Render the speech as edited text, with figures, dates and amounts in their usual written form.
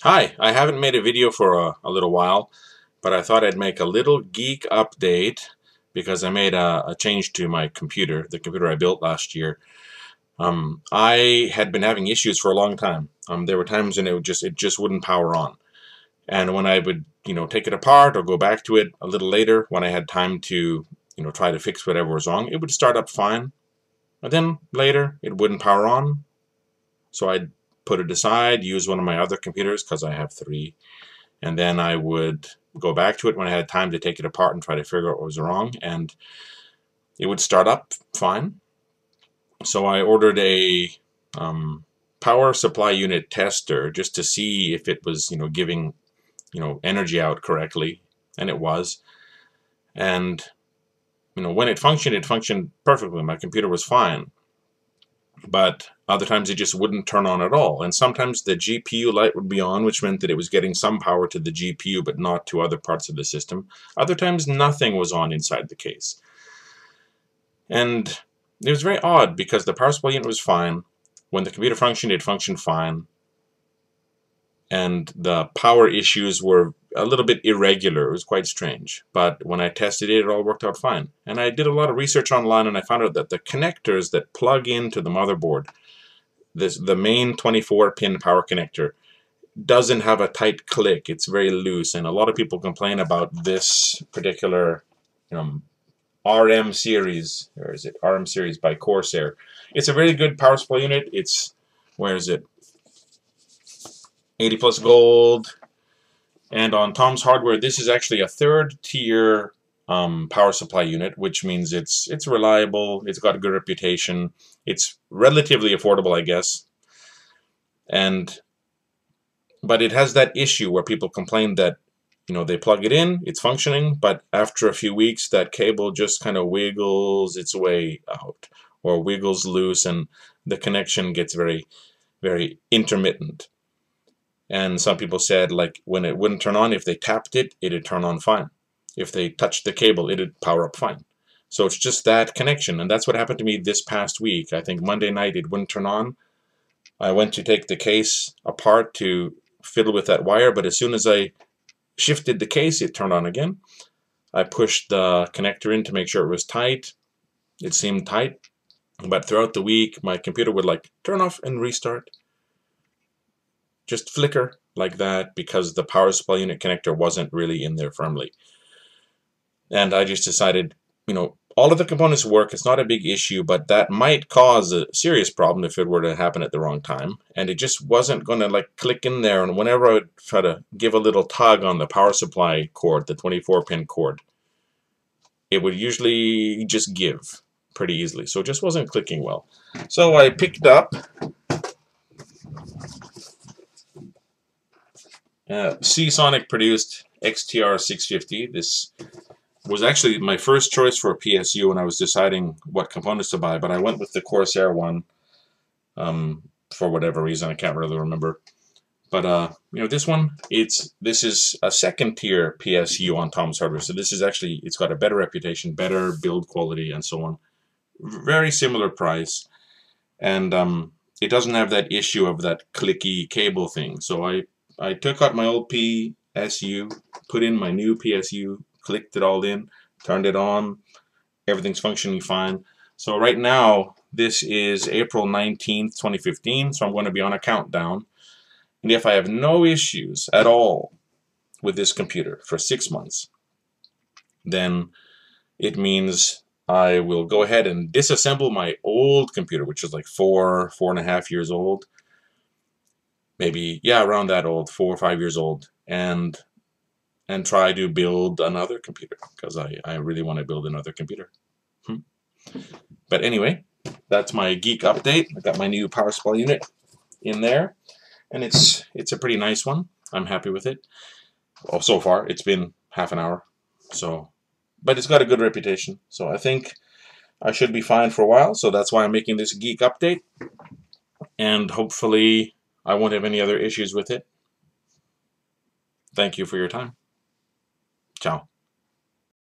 Hi, I haven't made a video for a little while, but I thought I'd make a little geek update because I made a change to my computer, the computer I built last year. I had been having issues for a long time. There were times when it just wouldn't power on. And when I would, take it apart or go back to it a little later when I had time to, try to fix whatever was wrong, it would start up fine. And then later it wouldn't power on. So I'd put it aside, use one of my other computers because I have three, and then I would go back to it when I had time to take it apart and try to figure out what was wrong, and it would start up fine. So I ordered a power supply unit tester just to see if it was, giving, energy out correctly, and it was. And when it functioned perfectly. My computer was fine. But other times it just wouldn't turn on at all. And sometimes the GPU light would be on, which meant that it was getting some power to the GPU but not to other parts of the system. Other times nothing was on inside the case. And it was very odd because the power supply unit was fine. When the computer functioned, it functioned fine. And the power issues were a little bit irregular. It was quite strange. But when I tested it, it all worked out fine. And I did a lot of research online, and I found out that the connectors that plug into the motherboard, the main 24-pin power connector, doesn't have a tight click. It's very loose, and a lot of people complain about this particular RM series, or is it RM series by Corsair? It's a very good power supply unit. It's, where is it? 80 plus gold. And on Tom's Hardware, this is actually a third tier power supply unit, which means it's reliable, it's got a good reputation, it's relatively affordable, I guess. But it has that issue where people complain that they plug it in, it's functioning, but after a few weeks that cable just kind of wiggles its way out or wiggles loose, and the connection gets very, very intermittent. And some people said, like, when it wouldn't turn on, if they tapped it, it'd turn on fine. If they touched the cable, it'd power up fine. So it's just that connection, and that's what happened to me this past week. I think Monday night it wouldn't turn on. I went to take the case apart to fiddle with that wire, but as soon as I shifted the case, it turned on again. I pushed the connector in to make sure it was tight. It seemed tight, but throughout the week, my computer would like turn off and restart. Just flicker like that because the power supply unit connector wasn't really in there firmly. And I just decided, all of the components work. It's not a big issue, but that might cause a serious problem if it were to happen at the wrong time. And it just wasn't going to like click in there. And whenever I would try to give a little tug on the power supply cord, the 24-pin cord, it would usually just give pretty easily. So it just wasn't clicking well. So I picked up Seasonic produced XTR 650. This was actually my first choice for a PSU when I was deciding what components to buy, but I went with the Corsair one for whatever reason. I can't really remember. But this one, this is a second tier PSU on Tom's Hardware. So this is actually, it's got a better reputation, better build quality, and so on. Very similar price, and it doesn't have that issue of that clicky cable thing. So I took out my old PSU, put in my new PSU, clicked it all in, turned it on, everything's functioning fine. So right now, this is April 19th, 2015, so I'm going to be on a countdown. And if I have no issues at all with this computer for 6 months, then it means I will go ahead and disassemble my old computer, which is like 4.5 years old. Maybe, yeah, around that old, 4 or 5 years old, and try to build another computer, because I really want to build another computer. But anyway, that's my geek update. I got my new power supply unit in there, and it's a pretty nice one. I'm happy with it. Well, so far, it's been half an hour, but it's got a good reputation, so I think I should be fine for a while. So that's why I'm making this geek update, and hopefully I won't have any other issues with it. Thank you for your time. Ciao.